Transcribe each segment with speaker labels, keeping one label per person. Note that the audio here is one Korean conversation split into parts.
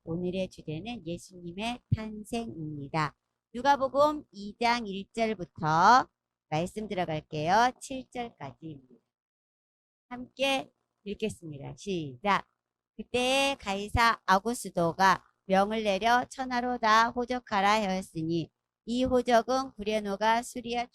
Speaker 1: 오늘의 주제는 예수님의 탄생입니다. 누가복음 2장 1절부터 말씀 들어갈게요. 7절까지입니다. 함께 읽겠습니다. 시작. 그때 가이사 아구스도가 명을 내려 천하로 다 호적하라 하였으니 이 호적은 구레노가 수리아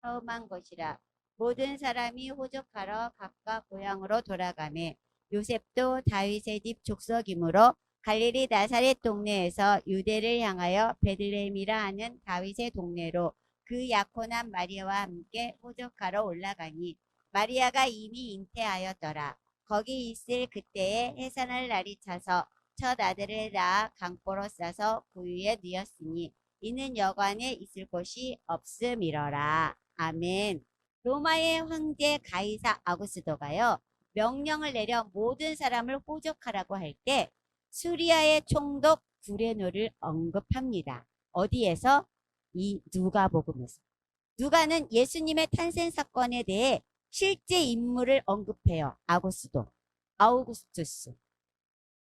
Speaker 1: 처음한 것이라. 모든 사람이 호적하러 각각 고향으로 돌아가매 요셉도 다윗의 집 족속이므로 갈릴리 나사렛 동네에서 유대를 향하여 베들레헴이라 하는 다윗의 동네로 그 약혼한 마리아와 함께 호적하러 올라가니 마리아가 이미 잉태하였더라. 거기 있을 그때에 해산할 날이 차서 첫 아들을 낳아 강보로 싸서 구유에 누였으니 이는 여관에 있을 곳이 없음이러라. 아멘. 로마의 황제 가이사 아구스도가요, 명령을 내려 모든 사람을 호적하라고 할 때 수리아의 총독 구레노를 언급합니다. 어디에서? 이 누가복음에서. 누가는 예수님의 탄생 사건에 대해 실제 인물을 언급해요. 아우구스투스,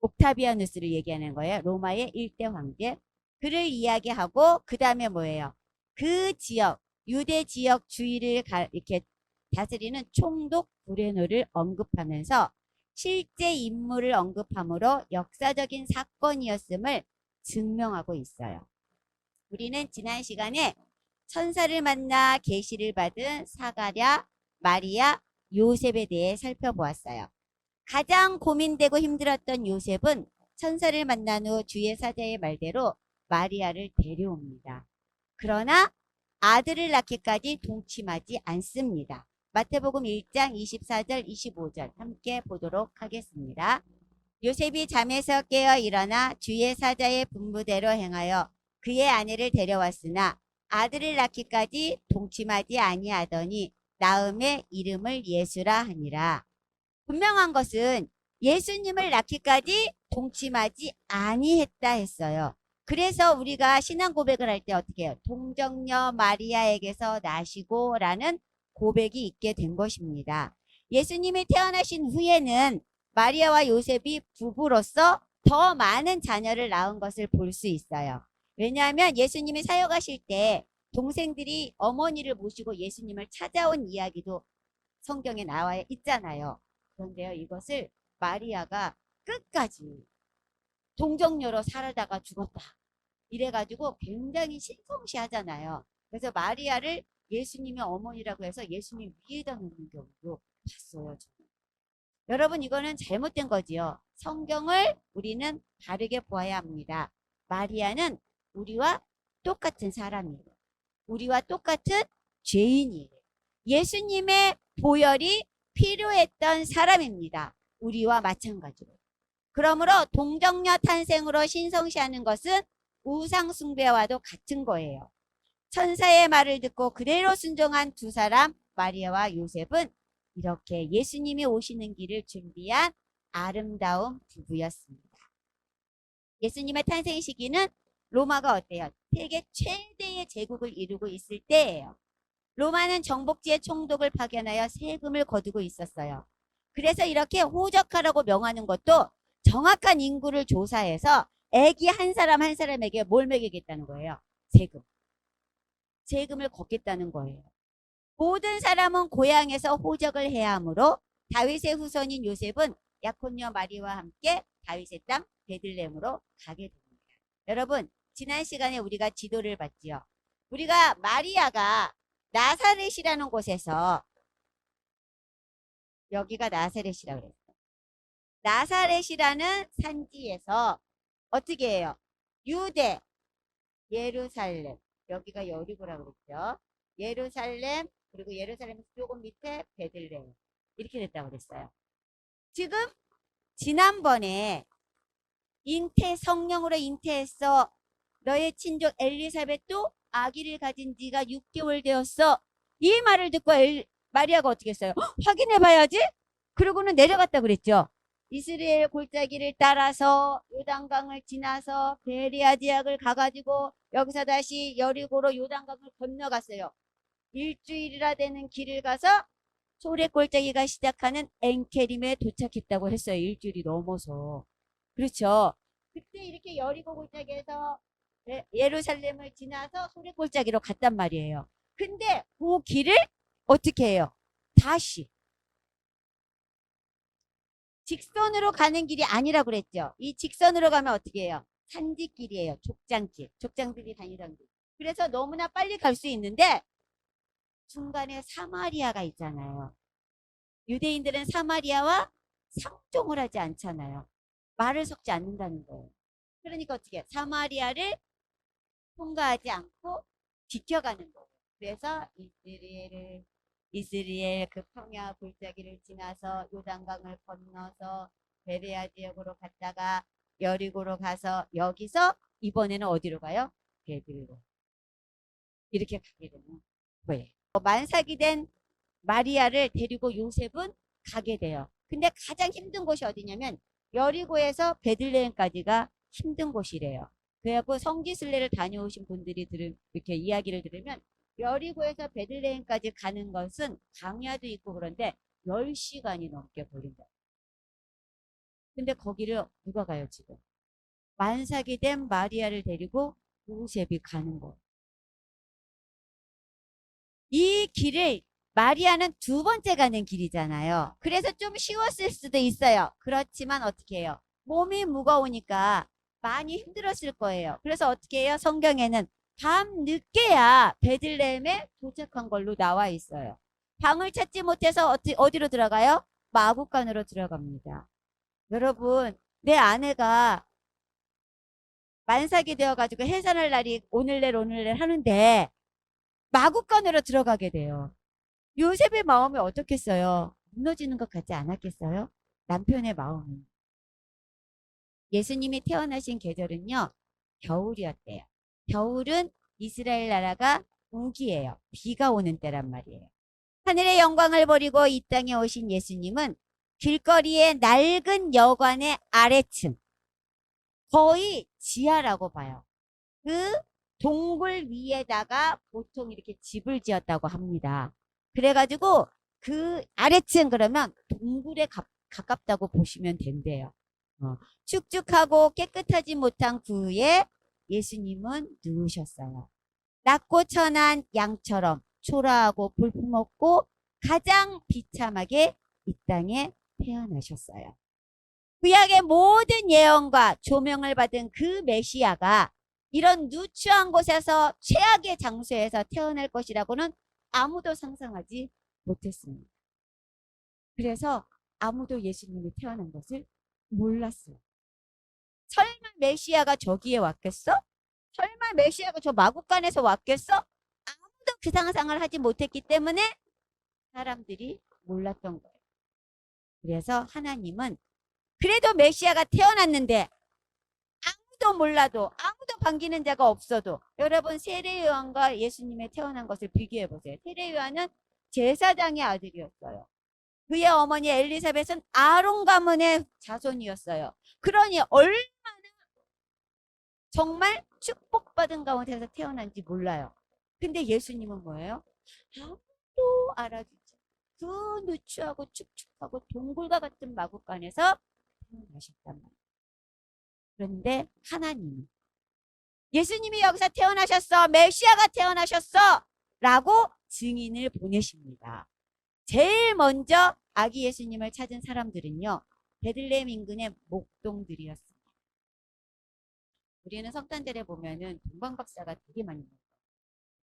Speaker 1: 옥타비아누스를 얘기하는 거예요. 로마의 일대 황제. 그를 이야기하고 그 다음에 뭐예요? 그 지역, 유대 지역 주위를 이렇게 다스리는 총독 구레노를 언급하면서 실제 인물을 언급함으로 역사적인 사건이었음을 증명하고 있어요. 우리는 지난 시간에 천사를 만나 계시를 받은 사가랴, 마리아, 요셉에 대해 살펴보았어요. 가장 고민되고 힘들었던 요셉은 천사를 만난 후 주의 사자의 말대로 마리아를 데려옵니다. 그러나 아들을 낳기까지 동침하지 않습니다. 마태복음 1장 24절 25절 함께 보도록 하겠습니다. 요셉이 잠에서 깨어 일어나 주의 사자의 분부대로 행하여 그의 아내를 데려왔으나 아들을 낳기까지 동침하지 아니하더니 낳음의 이름을 예수라 하니라. 분명한 것은 예수님을 낳기까지 동침하지 아니했다 했어요. 그래서 우리가 신앙 고백을 할 때 어떻게 해요? 동정녀 마리아에게서 나시고 라는 고백이 있게 된 것입니다. 예수님이 태어나신 후에는 마리아와 요셉이 부부로서 더 많은 자녀를 낳은 것을 볼 수 있어요. 왜냐하면 예수님이 사역하실 때 동생들이 어머니를 모시고 예수님을 찾아온 이야기도 성경에 나와 있잖아요. 그런데요, 이것을 마리아가 끝까지 동정녀로 살아다가 죽었다. 이래가지고 굉장히 신성시하잖아요. 그래서 마리아를 예수님의 어머니라고 해서 예수님 위에다 놓는 경우도 봤어요. 저는. 여러분, 이거는 잘못된 거지요. 성경을 우리는 바르게 보아야 합니다. 마리아는 우리와 똑같은 사람이에요. 우리와 똑같은 죄인이에요. 예수님의 보혈이 필요했던 사람입니다. 우리와 마찬가지로. 그러므로 동정녀 탄생으로 신성시하는 것은 우상 숭배와도 같은 거예요. 천사의 말을 듣고 그대로 순종한 두 사람, 마리아와 요셉은 이렇게 예수님이 오시는 길을 준비한 아름다운 부부였습니다. 예수님의 탄생 시기는 로마가 어때요? 세계 최대의 제국을 이루고 있을 때예요. 로마는 정복지의 총독을 파견하여 세금을 거두고 있었어요. 그래서 이렇게 호적하라고 명하는 것도 정확한 인구를 조사해서 애기 한 사람 한 사람에게 뭘 매기겠다는 거예요? 세금. 세금을 걷겠다는 거예요. 모든 사람은 고향에서 호적을 해야 하므로 다윗의 후손인 요셉은 약혼녀 마리아와 함께 다윗의 땅 베들레헴으로 가게 됩니다. 여러분, 지난 시간에 우리가 지도를 봤지요. 우리가 마리아가 나사렛이라는 곳에서, 여기가 나사렛이라고 그랬어요. 나사렛이라는 산지에서 어떻게 해요? 유대, 예루살렘, 여기가 여리고라고 그랬죠. 예루살렘, 그리고 예루살렘 조금 밑에 베들레헴, 이렇게 됐다고 그랬어요. 지금 지난번에 성령으로 잉태했어. 너의 친족 엘리사벳도 아기를 가진 지가 6개월 되었어. 이 말을 듣고 마리아가 어떻게 했어요? 확인해 봐야지. 그러고는 내려갔다 그랬죠. 이스라엘 골짜기를 따라서 요단강을 지나서 베리아 지역을 가가지고 여기서 다시 여리고로 요단강을 건너갔어요. 일주일이나 되는 길을 가서 소래 골짜기가 시작하는 엔케림에 도착했다고 했어요. 일주일이 넘어서. 그렇죠. 그때 이렇게 여리고 골짜기에서 예루살렘을 지나서 소래 골짜기로 갔단 말이에요. 근데 그 길을 어떻게 해요? 다시 직선으로 가는 길이 아니라고 그랬죠. 이 직선으로 가면 어떻게 해요? 산지길이에요. 족장길. 족장들이 다니던 길. 그래서 너무나 빨리 갈 수 있는데 중간에 사마리아가 있잖아요. 유대인들은 사마리아와 상종을 하지 않잖아요. 말을 섞지 않는다는 거예요. 그러니까 어떻게 해요? 사마리아를 통과하지 않고 지켜가는 거예요. 그래서 이스라엘 그 평야 골짜기를 지나서 요단강을 건너서 베레아 지역으로 갔다가 여리고로 가서 여기서 이번에는 어디로 가요? 베들로 이렇게 가게 되는 거예요. 만삭이 된 마리아를 데리고 요셉은 가게 돼요. 근데 가장 힘든 곳이 어디냐면 여리고에서 베들레헴까지가 힘든 곳이래요. 그래갖고 성지순례를 다녀오신 분들이 이렇게 이야기를 들으면 여리고에서 베들레헴까지 가는 것은 강야도 있고 그런데 10시간이 넘게 걸린다. 근데 거기를 누가 가요 지금? 만삭이 된 마리아를 데리고 요셉이 가는 거예요. 이 길을 마리아는 두 번째 가는 길이잖아요. 그래서 좀 쉬웠을 수도 있어요. 그렇지만 어떻게 해요? 몸이 무거우니까 많이 힘들었을 거예요. 그래서 어떻게 해요? 성경에는 밤 늦게야 베들레헴에 도착한 걸로 나와 있어요. 방을 찾지 못해서 어디로 들어가요? 마구간으로 들어갑니다. 여러분, 내 아내가 만삭이 되어가지고 해산할 날이 오늘 내일 하는데 마구간으로 들어가게 돼요. 요셉의 마음이 어떻겠어요? 무너지는 것 같지 않았겠어요? 남편의 마음이. 예수님이 태어나신 계절은요, 겨울이었대요. 겨울은 이스라엘 나라가 우기예요. 비가 오는 때란 말이에요. 하늘의 영광을 버리고 이 땅에 오신 예수님은 길거리의 낡은 여관의 아래층, 거의 지하라고 봐요. 그 동굴 위에다가 보통 이렇게 집을 지었다고 합니다. 그래가지고 그 아래층 그러면 동굴에 가깝다고 보시면 된대요. 축축하고 깨끗하지 못한 그 위에 예수님은 누우셨어요. 낮고 천한 양처럼 초라하고 볼품없고 가장 비참하게 이 땅에 태어나셨어요. 구약의 모든 예언과 조명을 받은 그 메시아가 이런 누추한 곳에서 최악의 장소에서 태어날 것이라고는 아무도 상상하지 못했습니다. 그래서 아무도 예수님이 태어난 것을 몰랐어요. 설마 메시아가 저기에 왔겠어? 설마 메시아가 저 마구간에서 왔겠어? 아무도 그 상상을 하지 못했기 때문에 사람들이 몰랐던 거예요. 그래서 하나님은 그래도 메시아가 태어났는데 아무도 몰라도 아무도 반기는 자가 없어도 여러분 세례요한과 예수님의 태어난 것을 비교해 보세요. 세례요한은 제사장의 아들이었어요. 그의 어머니 엘리사벳은 아론 가문의 자손이었어요. 그러니 얼마나 정말 축복받은 가운데서 태어난지 몰라요. 근데 예수님은 뭐예요? 아무도 알아주지. 그 누추하고 축축하고 동굴과 같은 마구간에서 태어나셨단 말이에요. 그런데 하나님이 예수님이 여기서 태어나셨어. 메시아가 태어나셨어. 라고 증인을 보내십니다. 제일 먼저 아기 예수님을 찾은 사람들은요. 베들레헴 인근의 목동들이었습니다. 우리는 성탄절에 보면은 동방박사가 되게 많이 나와요.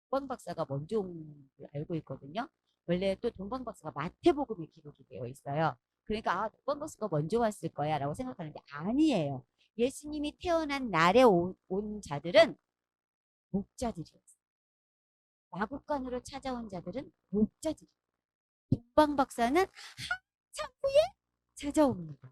Speaker 1: 동방박사가 먼저 온 걸 알고 있거든요. 원래 또 동방박사가 마태복음에 기록이 되어 있어요. 그러니까 동방박사가 먼저 왔을 거야 라고 생각하는데 아니에요. 예수님이 태어난 날에 온 자들은 목자들이었어요. 마구간으로 찾아온 자들은 목자들이에요. 동방박사는 한참 후에 찾아옵니다.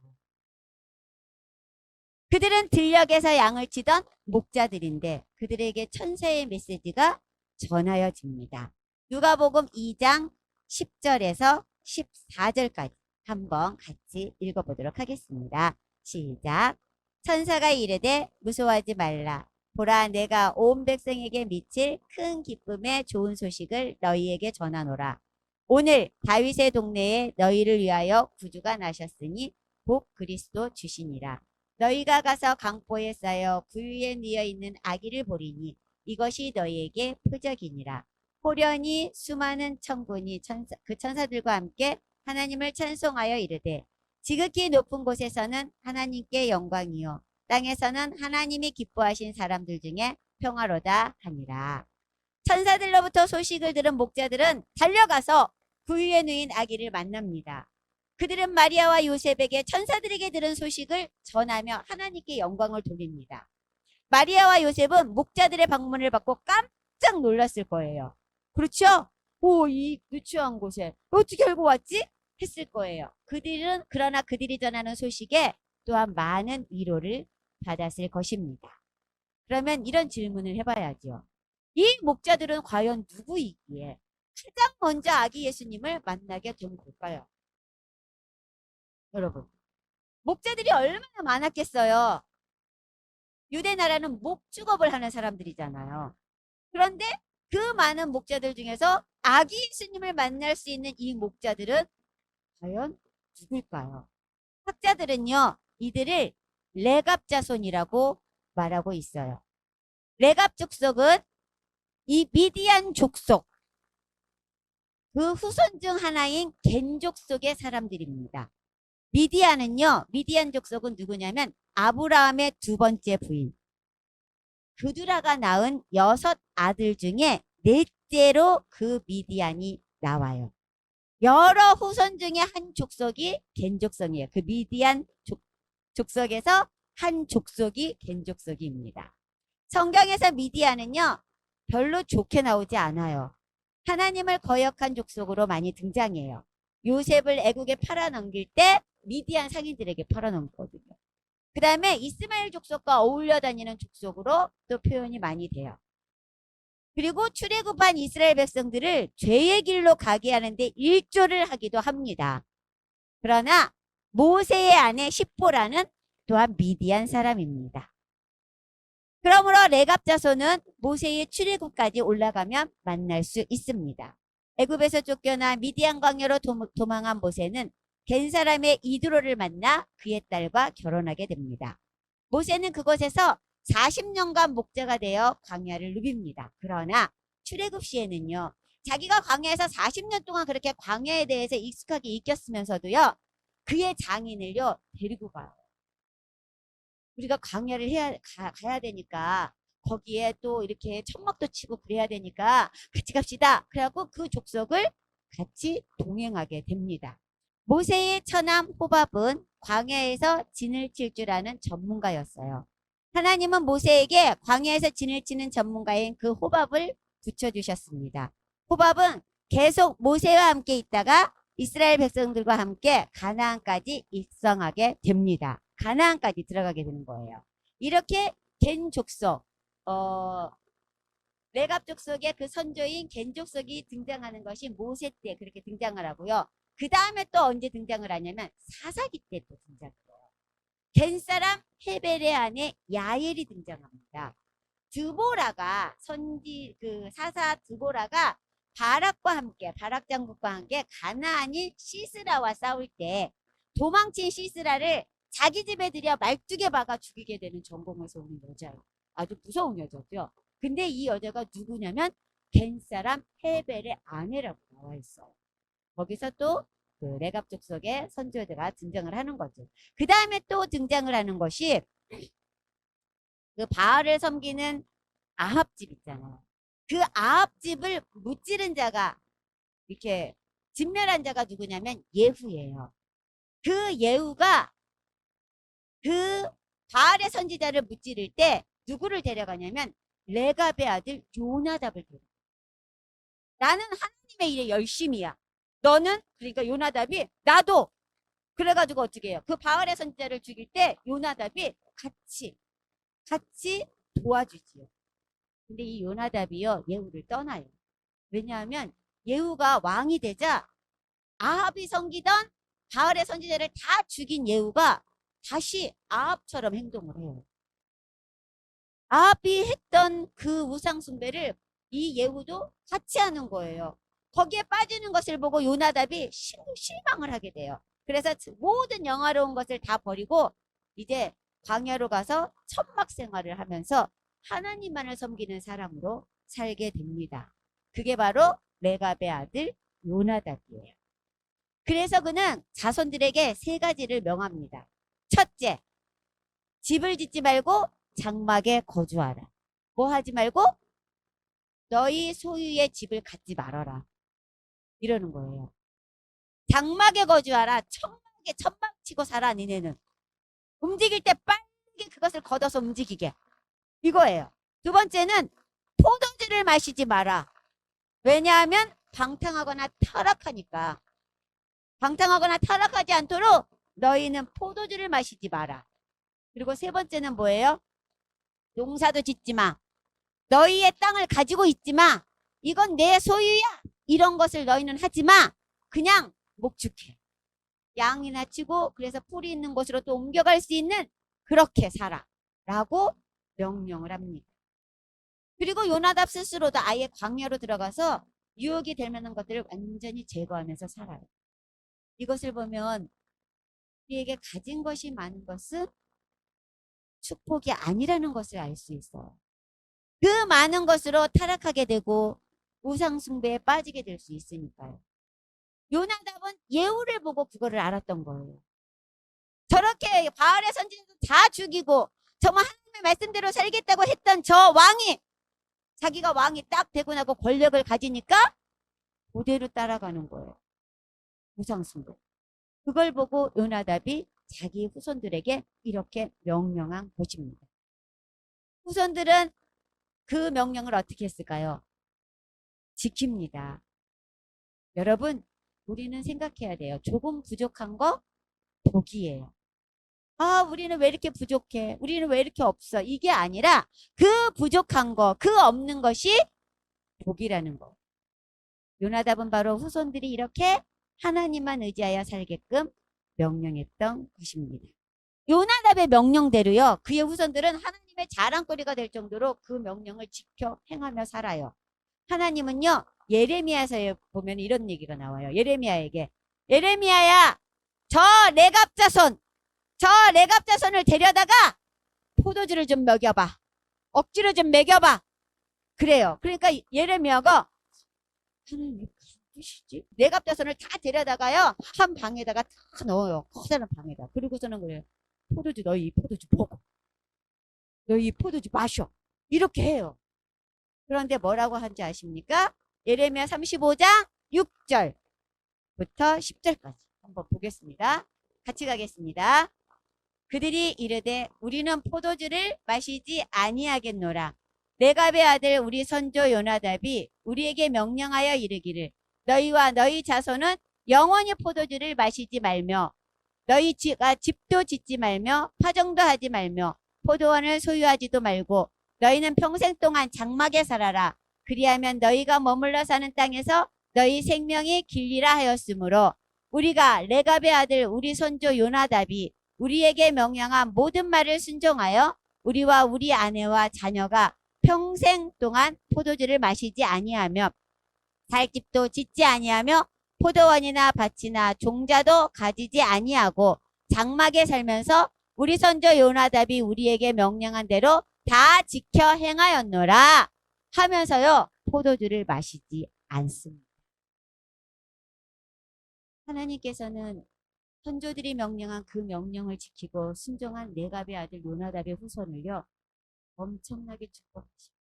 Speaker 1: 그들은 들녘에서 양을 치던 목자들인데 그들에게 천사의 메시지가 전하여집니다. 누가복음 2장 10절에서 14절까지 한번 같이 읽어보도록 하겠습니다. 시작. 천사가 이르되 무서워하지 말라. 보라 내가 온 백성에게 미칠 큰 기쁨의 좋은 소식을 너희에게 전하노라. 오늘 다윗의 동네에 너희를 위하여 구주가 나셨으니 곧 그리스도 주시니라. 너희가 가서 강보에 쌓여 부유에 누워 있는 아기를 보리니 이것이 너희에게 표적이니라. 호련히 수많은 천군이 그 천사들과 함께 하나님을 찬송하여 이르되 지극히 높은 곳에서는 하나님께 영광이요 땅에서는 하나님이 기뻐하신 사람들 중에 평화로다 하니라. 천사들로부터 소식을 들은 목자들은 달려가서 부유에 누인 아기를 만납니다. 그들은 마리아와 요셉에게 천사들에게 들은 소식을 전하며 하나님께 영광을 돌립니다. 마리아와 요셉은 목자들의 방문을 받고 깜짝 놀랐을 거예요. 그렇죠? 오, 이 누추한 곳에 어떻게 알고 왔지? 했을 거예요. 그러나 그들이 전하는 소식에 또한 많은 위로를 받았을 것입니다. 그러면 이런 질문을 해봐야죠. 이 목자들은 과연 누구이기에 가장 먼저 아기 예수님을 만나게 된 걸까요? 여러분, 목자들이 얼마나 많았겠어요. 유대 나라는 목축업을 하는 사람들이잖아요. 그런데 그 많은 목자들 중에서 아기 예수님을 만날 수 있는 이 목자들은 과연 누굴까요? 학자들은요, 이들을 레갑 자손이라고 말하고 있어요. 레갑 족속은 이 미디안 족속, 그 후손 중 하나인 겐 족속의 사람들입니다. 미디안 족속은 누구냐면 아브라함의 두 번째 부인. 그두라가 낳은 6 아들 중에 넷째로 그 미디안이 나와요. 여러 후손 중에 한 족속이 겐 족속이에요. 그 미디안 족속에서 한 족속이 겐 족속입니다. 성경에서 미디안은요, 별로 좋게 나오지 않아요. 하나님을 거역한 족속으로 많이 등장해요. 요셉을 애국에 팔아넘길 때 미디안 상인들에게 팔아넘거든요. 그 다음에 이스마엘 족속과 어울려 다니는 족속으로 또 표현이 많이 돼요. 그리고 출애굽한 이스라엘 백성들을 죄의 길로 가게 하는데 일조를 하기도 합니다. 그러나 모세의 아내 십보라는 또한 미디안 사람입니다. 그러므로 레갑 자손은 모세의 출애굽까지 올라가면 만날 수 있습니다. 애굽에서 쫓겨나 미디안 광야로 도망한 모세는 겐 사람의 이드로를 만나 그의 딸과 결혼하게 됩니다. 모세는 그곳에서 40년간 목자가 되어 광야를 누빕니다. 그러나 출애굽 시에는요, 자기가 광야에서 40년 동안 그렇게 광야에 대해서 익숙하게 익혔으면서도요, 그의 장인을요 데리고 가요. 우리가 광야를 가야 되니까 거기에 또 이렇게 천막도 치고 그래야 되니까 같이 갑시다. 그래갖고 그 족속을 같이 동행하게 됩니다. 모세의 처남 호밥은 광야에서 진을 칠 줄 아는 전문가였어요. 하나님은 모세에게 광야에서 진을 치는 전문가인 그 호밥을 붙여주셨습니다. 호밥은 계속 모세와 함께 있다가 이스라엘 백성들과 함께 가나안까지 입성하게 됩니다. 가나안까지 들어가게 되는 거예요. 이렇게 겐 족속, 레갑 족속의 그 선조인 겐 족속이 등장하는 것이 모세 때 그렇게 등장을 하고요. 그 다음에 또 언제 등장을 하냐면 사사기 때 또 등장을 해요. 겐 사람 헤벨의 아내 야엘이 등장합니다. 드보라가 사사 드보라가 바락과 함께, 바락 장국과 함께 가나안인 시스라와 싸울 때 도망친 시스라를 자기 집에 들여 말뚝에 박아 죽이게 되는 전공에서 오는 여자예요. 아주 무서운 여자죠. 근데 이 여자가 누구냐면 겐 사람 헤벨의 아내라고 나와 있어요. 거기서 또 그 레갑 족속의 선조들가 등장을 하는 거죠. 그 다음에 또 등장을 하는 것이 그 바알을 섬기는 아합집 있잖아요. 그 아합집을 무찌른 자가, 이렇게 진멸한 자가 누구냐면 예후예요. 그 예후가 그 바알의 선지자를 무찌를 때 누구를 데려가냐면 레갑의 아들 요나답을 데려가. 나는 하나님의 일에 열심이야. 너는, 그러니까 요나답이, 나도. 그래가지고 어떻게 해요? 그 바알의 선지자를 죽일 때 요나답이 같이 도와주지요. 근데 이 요나답이요, 예후를 떠나요. 왜냐하면 예후가 왕이 되자 아합이 섬기던 바알의 선지자를 다 죽인 예후가 다시 아합처럼 행동을 해요. 아합이 했던 그 우상 숭배를 이 예후도 같이 하는 거예요. 거기에 빠지는 것을 보고 요나답이 실망을 하게 돼요. 그래서 모든 영화로운 것을 다 버리고 이제 광야로 가서 천막 생활을 하면서 하나님만을 섬기는 사람으로 살게 됩니다. 그게 바로 레갑의 아들 요나답이에요. 그래서 그는 자손들에게 세 가지를 명합니다. 첫째, 집을 짓지 말고 장막에 거주하라. 뭐 하지 말고? 너희 소유의 집을 갖지 말아라. 이러는 거예요. 장막에 거주하라. 천막 치고 살아, 니네는. 움직일 때 빠르게 그것을 걷어서 움직이게. 이거예요. 두 번째는 포도주를 마시지 마라. 왜냐하면 방탕하거나 타락하니까. 방탕하거나 타락하지 않도록 너희는 포도주를 마시지 마라. 그리고 세 번째는 뭐예요? 농사도 짓지 마. 너희의 땅을 가지고 있지 마. 이건 내 소유야. 이런 것을 너희는 하지 마. 그냥 목축해. 양이나 치고 그래서 풀이 있는 곳으로 또 옮겨갈 수 있는 그렇게 살아. 라고 명령을 합니다. 그리고 요나답 스스로도 아예 광야로 들어가서 유혹이 될 만한 것들을 완전히 제거하면서 살아요. 이것을 보면 우리에게 가진 것이 많은 것은 축복이 아니라는 것을 알 수 있어요. 그 많은 것으로 타락하게 되고 우상숭배에 빠지게 될 수 있으니까요. 요나답은 예후를 보고 그거를 알았던 거예요. 저렇게 바알의 선지자도 다 죽이고 정말 하나님의 말씀대로 살겠다고 했던 저 왕이 자기가 왕이 딱 되고 나고 권력을 가지니까 그대로 따라가는 거예요. 우상숭배. 그걸 보고 요나답이 자기 후손들에게 이렇게 명령한 것입니다. 후손들은 그 명령을 어떻게 했을까요? 지킵니다. 여러분, 우리는 생각해야 돼요. 조금 부족한 거 복이에요. 아, 우리는 왜 이렇게 부족해? 우리는 왜 이렇게 없어? 이게 아니라 그 부족한 거, 그 없는 것이 복이라는 거. 요나답은 바로 후손들이 이렇게 하나님만 의지하여 살게끔 명령했던 것입니다. 요나답의 명령대로요. 그의 후손들은 하나님의 자랑거리가 될 정도로 그 명령을 지켜 행하며 살아요. 하나님은요. 예레미야서에 보면 이런 얘기가 나와요. 예레미야에게. 예레미야야, 저 레갑 자손을 데려다가 포도주를 좀 먹여봐. 억지로 좀 먹여봐. 그래요. 그러니까 예레미야가 하나님 무슨 뜻이지? 레갑 자손을 다 데려다가요. 한 방에다가 다 넣어요. 커다란 방에다. 그리고서는 그래요. 포도주 너희 이 포도주 먹어. 너희 이 포도주 마셔. 이렇게 해요. 그런데 뭐라고 한지 아십니까? 예레미야 35장 6절부터 10절까지 한번 보겠습니다. 같이 가겠습니다. 그들이 이르되 우리는 포도주를 마시지 아니하겠노라. 레갑의 아들 우리 선조 요나답이 우리에게 명령하여 이르기를 너희와 너희 자손은 영원히 포도주를 마시지 말며 너희 집도 짓지 말며 파종도 하지 말며 포도원을 소유하지도 말고 너희는 평생 동안 장막에 살아라. 그리하면 너희가 머물러 사는 땅에서 너희 생명이 길리라 하였으므로 우리가 레갑의 아들 우리 손조 요나답이 우리에게 명령한 모든 말을 순종하여 우리와 우리 아내와 자녀가 평생 동안 포도주를 마시지 아니하며 살 집도 짓지 아니하며 포도원이나 밭이나 종자도 가지지 아니하고 장막에 살면서 우리 선조 요나답이 우리에게 명령한 대로 다 지켜 행하였노라 하면서요. 포도주를 마시지 않습니다. 하나님께서는 선조들이 명령한 그 명령을 지키고 순종한 레갑의 아들 요나답의 후손을요. 엄청나게 축복하십니다.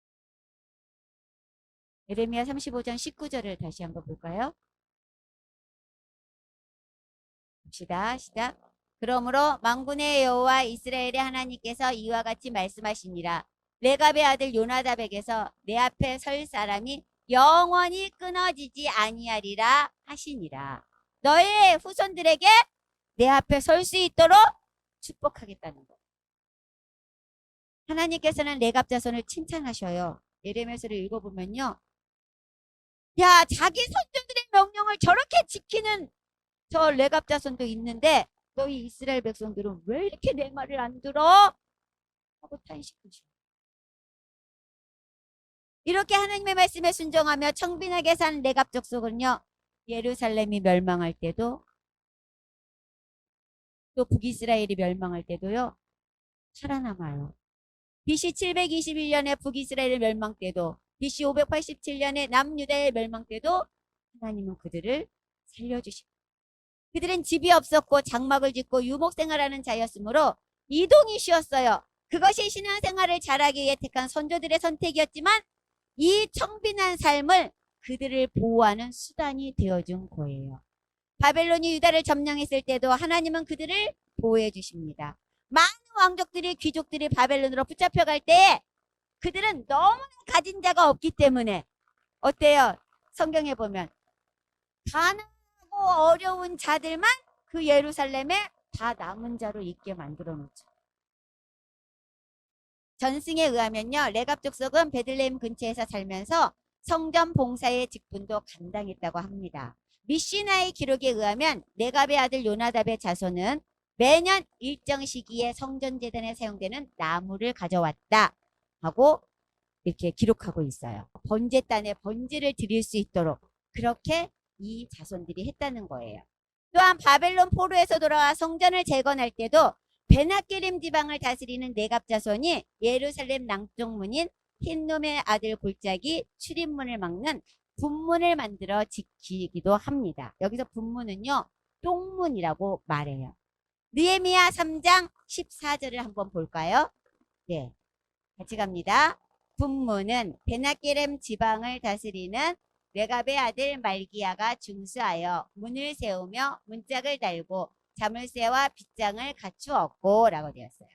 Speaker 1: 예레미야 35장 19절을 다시 한번 볼까요? 봅시다. 시작. 그러므로 만군의 여호와 이스라엘의 하나님께서 이와 같이 말씀하시니라. 레갑의 아들 요나답에게서 내 앞에 설 사람이 영원히 끊어지지 아니하리라 하시니라. 너의 후손들에게 내 앞에 설 수 있도록 축복하겠다는 거. 하나님께서는 레갑 자손을 칭찬하셔요. 예레미야서를 읽어보면요. 야, 자기 선조들의 명령을 저렇게 지키는 저 레갑 자손도 있는데 너희 이스라엘 백성들은 왜 이렇게 내 말을 안 들어? 하고 탄식하시오. 이렇게 하나님의 말씀에 순종하며 청빈하게 산 레갑 족속은요. 예루살렘이 멸망할 때도 또 북이스라엘이 멸망할 때도요. 살아남아요. BC 721년에 북이스라엘 멸망 때도, BC 587년에 남유다의 멸망 때도 하나님은 그들을 살려주십니다. 그들은 집이 없었고 장막을 짓고 유목생활하는 자였으므로 이동이 쉬웠어요. 그것이 신앙생활을 잘하기 위해 택한 선조들의 선택이었지만 이 청빈한 삶을 그들을 보호하는 수단이 되어준 거예요. 바벨론이 유다를 점령했을 때도 하나님은 그들을 보호해 주십니다. 많은 왕족들이 귀족들이 바벨론으로 붙잡혀갈 때 그들은 너무나 가진 자가 없기 때문에 어때요? 성경에 보면 가난하고 어려운 자들만 그 예루살렘에 다 남은 자로 있게 만들어 놓죠. 전승에 의하면요, 레갑 족속은 베들레헴 근처에서 살면서 성전 봉사의 직분도 감당했다고 합니다. 미시나의 기록에 의하면 레갑의 아들 요나답의 자손은 매년 일정 시기에 성전 제단에 사용되는 나무를 가져왔다 하고 이렇게 기록하고 있어요. 번제단에 번제를 드릴 수 있도록 그렇게 이 자손들이 했다는 거예요. 또한 바벨론 포로에서 돌아와 성전을 재건할 때도 베나게림 지방을 다스리는 네갑 자손이 예루살렘 남쪽문인 흰놈의 아들 골짜기 출입문을 막는 분문을 만들어 지키기도 합니다. 여기서 분문은요, 똥문이라고 말해요. 느헤미야 3장 14절을 한번 볼까요? 네, 같이 갑니다. 분문은 베나게렘 지방을 다스리는 레갑의 아들 말기야가 중수하여 문을 세우며 문짝을 달고 자물쇠와 빗장을 갖추었고 라고 되었어요.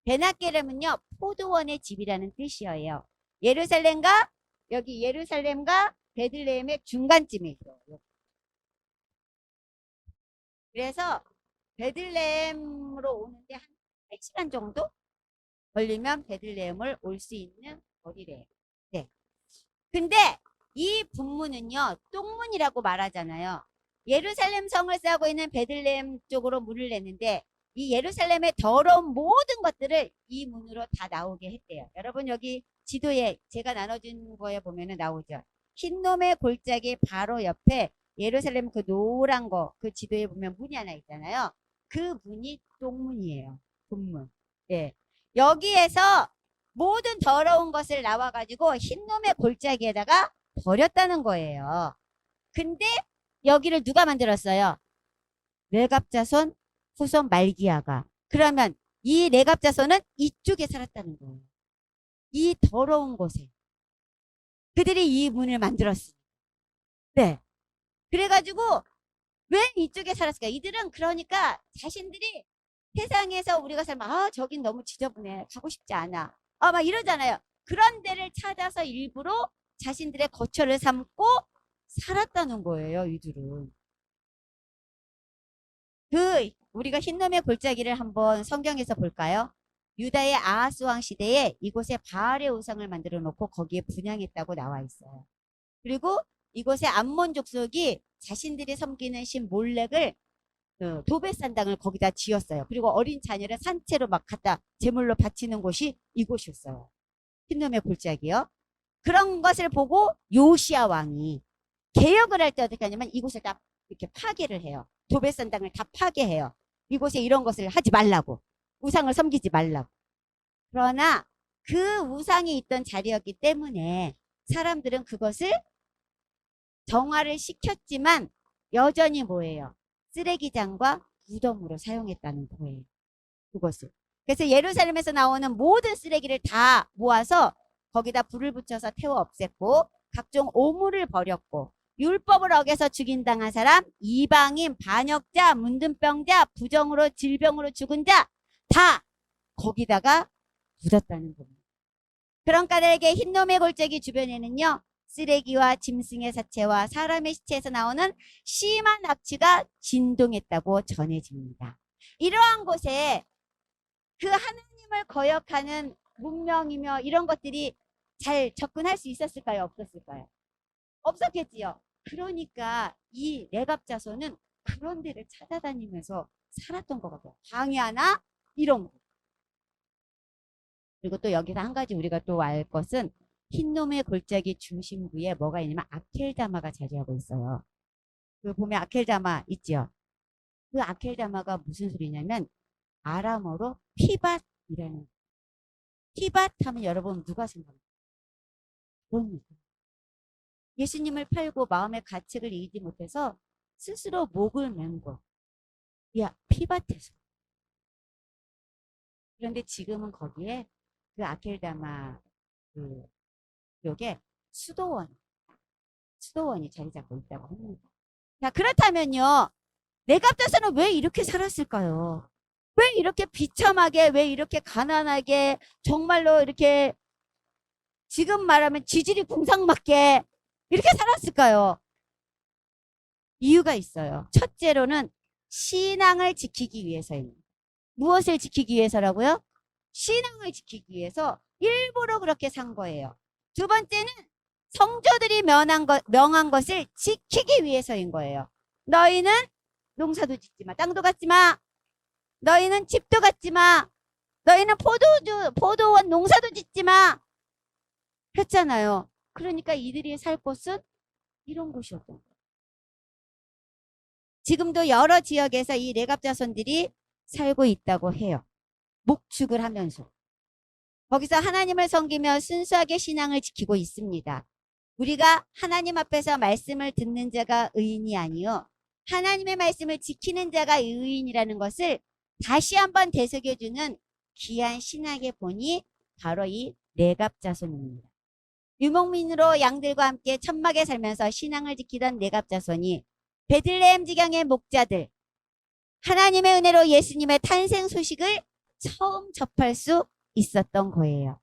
Speaker 1: 베나게렘은요, 포도원의 집이라는 뜻이에요. 예루살렘과 여기 예루살렘과 베들레헴의 중간쯤에 있어요. 그래서 베들레헴으로 오는데 한 1시간 정도 걸리면 베들레헴을 올 수 있는 거리래요. 네. 근데 이 분문은요, 똥문이라고 말하잖아요. 예루살렘 성을 쌓고 있는 베들레헴 쪽으로 문을 냈는데 이 예루살렘의 더러운 모든 것들을 이 문으로 다 나오게 했대요. 여러분 여기 지도에 제가 나눠준 거에 보면은 나오죠. 흰놈의 골짜기 바로 옆에 예루살렘 그 노란 거 그 지도에 보면 문이 하나 있잖아요. 그 문이 똥문이에요. 분문. 예. 여기에서 모든 더러운 것을 나와가지고 흰놈의 골짜기에다가 버렸다는 거예요. 근데 여기를 누가 만들었어요? 레갑 자손 후손 말기야가. 그러면 이 레갑 자손은 이쪽에 살았다는 거예요. 이 더러운 곳에. 그들이 이 문을 만들었어요. 네. 그래가지고 왜 이쪽에 살았을까? 이들은 그러니까 자신들이 세상에서 우리가 살면 저긴 너무 지저분해. 가고 싶지 않아. 막 이러잖아요. 그런 데를 찾아서 일부러 자신들의 거처를 삼고 살았다는 거예요. 이들은. 우리가 흰놈의 골짜기를 한번 성경에서 볼까요? 유다의 아하스 왕 시대에 이곳에 바알의 우상을 만들어 놓고 거기에 분향했다고 나와 있어요. 그리고 이곳에 암몬 족속이 자신들이 섬기는 신 몰렉을 도벳산당을 거기다 지었어요. 그리고 어린 자녀를 산채로 막 갖다 제물로 바치는 곳이 이곳이었어요. 흰놈의 골짜기요. 그런 것을 보고 요시야 왕이 개혁을 할 때 어떻게 하냐면 이곳을 다 이렇게 파괴를 해요. 도벳산당을 다 파괴해요. 이곳에 이런 것을 하지 말라고. 우상을 섬기지 말라고. 그러나 그 우상이 있던 자리였기 때문에 사람들은 그것을 정화를 시켰지만 여전히 뭐예요? 쓰레기장과 무덤으로 사용했다는 거예요. 그것을. 그래서 예루살렘에서 나오는 모든 쓰레기를 다 모아서 거기다 불을 붙여서 태워 없앴고 각종 오물을 버렸고 율법을 어겨서 죽인당한 사람, 이방인, 반역자, 문둥병자, 부정으로 질병으로 죽은 자 다 거기다가 묻었다는 겁니다. 그런 까닭에 흰놈의 골짜기 주변에는요. 쓰레기와 짐승의 사체와 사람의 시체에서 나오는 심한 악취가 진동했다고 전해집니다. 이러한 곳에 그 하나님을 거역하는 문명이며 이런 것들이 잘 접근할 수 있었을까요? 없었을까요? 없었겠지요. 그러니까 이 레갑 자손은 그런 데를 찾아다니면서 살았던 것 같아요. 광야나 이런 거. 그리고 또 여기서 한 가지 우리가 또 알 것은 흰놈의 골짜기 중심부에 뭐가 있냐면 아켈다마가 자리하고 있어요. 그 보면 아켈다마 있죠. 그 아켈다마가 무슨 소리냐면 아람어로 피밭 이라는. 티밭 하면 여러분 누가 생각해요? 그럽니다. 예수님을 팔고 마음의 가책을 이기지 못해서 스스로 목을 맨 거. 야, 피밭에서. 그런데 지금은 거기에 그 아켈다마 그 쪽에 수도원이 자리 잡고 있다고 합니다. 자, 그렇다면요. 내갑자서는 왜 이렇게 살았을까요? 왜 이렇게 비참하게, 왜 이렇게 가난하게, 정말로 이렇게 지금 말하면 지질이 궁상맞게 이렇게 살았을까요? 이유가 있어요. 첫째로는 신앙을 지키기 위해서입니다. 무엇을 지키기 위해서라고요? 신앙을 지키기 위해서 일부러 그렇게 산 거예요. 두 번째는 성도들이 명한 것을 지키기 위해서인 거예요. 너희는 농사도 짓지 마. 땅도 갖지 마. 너희는 집도 갖지 마. 너희는 포도원 농사도 짓지 마. 했잖아요. 그러니까 이들이 살 곳은 이런 곳이었던 거예요. 지금도 여러 지역에서 이 레갑자손들이 살고 있다고 해요. 목축을 하면서. 거기서 하나님을 섬기며 순수하게 신앙을 지키고 있습니다. 우리가 하나님 앞에서 말씀을 듣는 자가 의인이 아니요 하나님의 말씀을 지키는 자가 의인이라는 것을 다시 한번 되새겨주는 귀한 신학의 본이 바로 이 레갑자손입니다. 유목민으로 양들과 함께 천막에 살면서 신앙을 지키던 레갑자손이 베들레헴 지경의 목자들, 하나님의 은혜로 예수님의 탄생 소식을 처음 접할 수 있었던 거예요.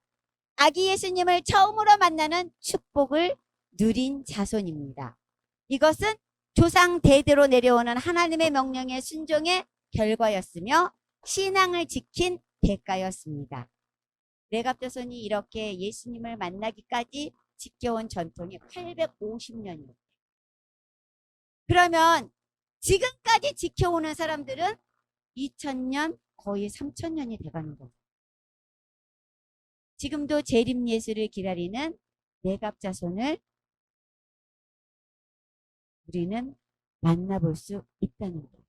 Speaker 1: 아기 예수님을 처음으로 만나는 축복을 누린 자손입니다. 이것은 조상 대대로 내려오는 하나님의 명령의 순종의 결과였으며 신앙을 지킨 대가였습니다. 레갑자손이 이렇게 예수님을 만나기까지 지켜온 전통이 850년이에요. 그러면 지금까지 지켜오는 사람들은 2000년 거의 3000년이 돼가는 거죠. 지금도 재림 예수를 기다리는 레갑자손을 우리는 만나볼 수 있다는 거예요.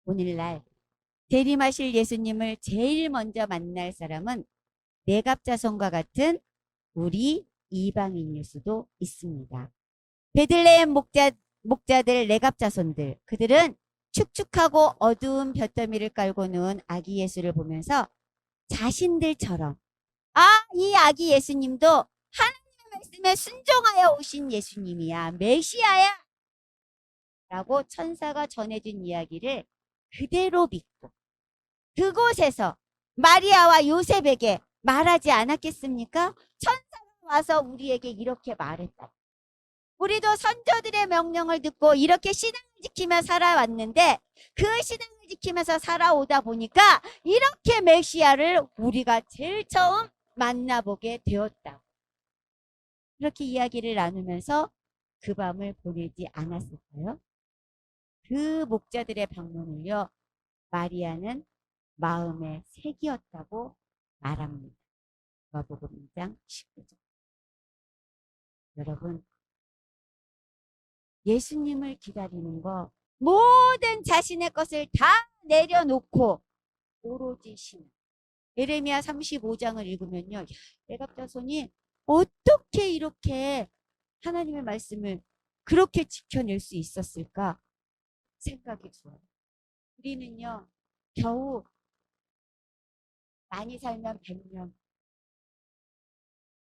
Speaker 1: 오늘날 재림하실 예수님을 제일 먼저 만날 사람은 레갑자손과 같은 우리 이방인일 수도 있습니다. 베들레헴 목자들 레갑자손들, 그들은 축축하고 어두운 볏더미를 깔고 누운 아기 예수를 보면서 자신들처럼 이 아기 예수님도 하나님의 말씀에 순종하여 오신 예수님이야, 메시아야 라고 천사가 전해준 이야기를 그대로 믿고 그곳에서 마리아와 요셉에게 말하지 않았겠습니까? 천사가 와서 우리에게 이렇게 말했다. 우리도 선조들의 명령을 듣고 이렇게 신앙을 지키며 살아왔는데 그 신앙을 지키면서 살아오다 보니까 이렇게 메시아를 우리가 제일 처음 만나보게 되었다. 그렇게 이야기를 나누면서 그 밤을 보내지 않았을까요? 그 목자들의 방문을요, 마리아는 마음의 색이었다고 말합니다. 마복음 2장 19절. 여러분, 예수님을 기다리는 거 모든 자신의 것을 다 내려놓고 오로지 신. 예레미야 35장을 읽으면요, 레갑자손이 어떻게 이렇게 하나님의 말씀을 그렇게 지켜낼 수 있었을까 생각이 들어요. 우리는요, 겨우 많이 살면 100년,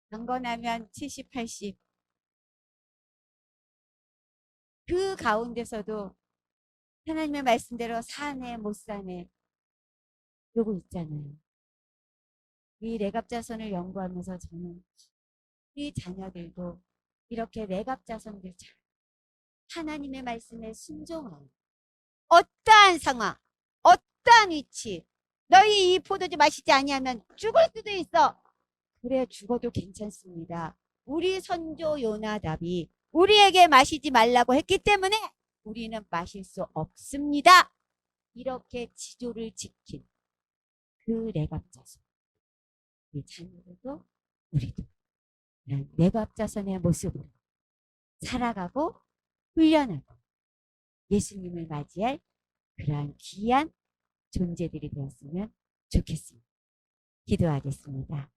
Speaker 1: 경건하면 70, 80. 그 가운데서도 하나님의 말씀대로 사네 못 사네 이러고 있잖아요. 이 레갑자손을 연구하면서 저는 이 자녀들도 이렇게 레갑자손들처럼 하나님의 말씀에 순종하고 어떠한 상황, 어떠한 위치, 너희 이 포도주 마시지 아니하면 죽을 수도 있어. 그래, 죽어도 괜찮습니다. 우리 선조 요나답이 우리에게 마시지 말라고 했기 때문에 우리는 마실 수 없습니다. 이렇게 지조를 지킨 그 레갑자손. 우리 자녀들도 우리도 이런 레갑자손의 모습으로 살아가고 훈련하고 예수님을 맞이할 그러한 귀한 존재들이 되었으면 좋겠습니다. 기도하겠습니다.